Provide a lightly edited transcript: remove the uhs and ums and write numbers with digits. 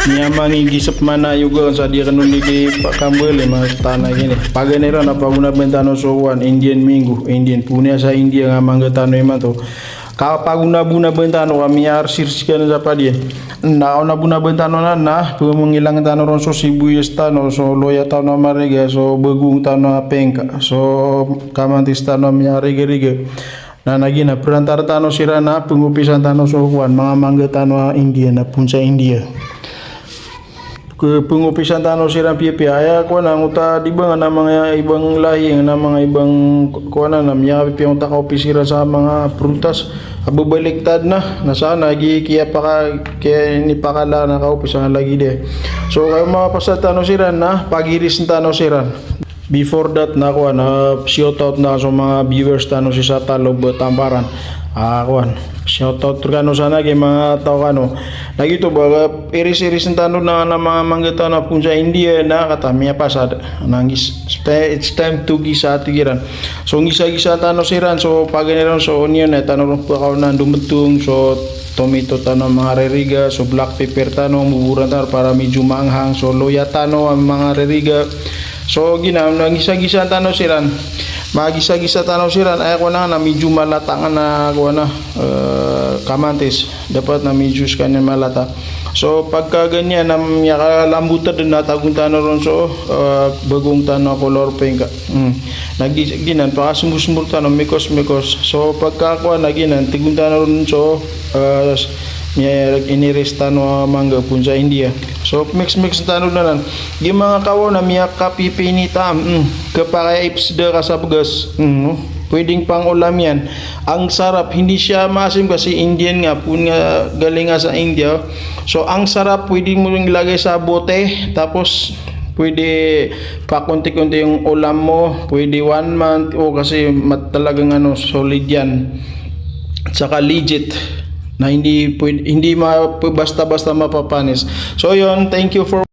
niya mangigisap mana juga sa dia kanun di Pak Kambel mas tanah gini paganera na paguna bentano sowan Indian minggu Indian punya sa India nga mangga tano ima to kapaguna buna bentano kami arsirsikan sa pa dia na ona buna bentano na pengilang tano ron so sibuyas tano so loya tano marega so begung tano pengka so kamantis tano mi arega na nagina perantara tano sirana pengupisan tano sowan mga mangga tano India na punsa India ke pengupisan tanah siram pia ya kuana uta di bang na mga ibang lahi na mga ibang kuana na miya pia uta ka opisira sa mga prutas ababaliktad na sana gi kiya kaya ni pakala na ka opisan lagi de so kayo mga pasat tanah siran na pagiris tanah siran. Before that na kuana shout out na sa mga viewers tanah si sa Talog Tamparan kuan shoutout kano sana kay mga tao kano lagi to baga iris-iris ng tanong na mga manggata na pun sa India na katamiya pasad nangis it's time to gisa tigiran so gisa-gisa tanong siran so paganiran so onion na tanong po ako na dumetong so tomato tanong mga reriga so black pepper tanong buburan tanong para medyo maanghang so loya tanong ang mga reriga so ginam gisa-gisa tanong siran magisa-gisa tanaw siran ay ako na medyo malatangan na ako na kamantis dapat na medyo kanya malata so pagka ganyan na lambutan din natagong tanaw ron so bagong tanaw color pink naginan pakasumur tanaw mikos so pagka ako naginan tigong tanaw ron so iniris tano mangga pun sa India so mix tano na lang yung mga kawo na miya kapipinita kapag ipsda ka sa bugas pwedeng pang ulam yan ang sarap hindi siya maasim kasi Indian nga pun nga galing nga sa India so ang sarap pwedeng mo ilagay sa bote tapos pwede pa konti-konti yung ulam mo pwede 1 month o kasi talagang solid yan at saka legit na hindi basta-basta mapapanis. So yun, thank you for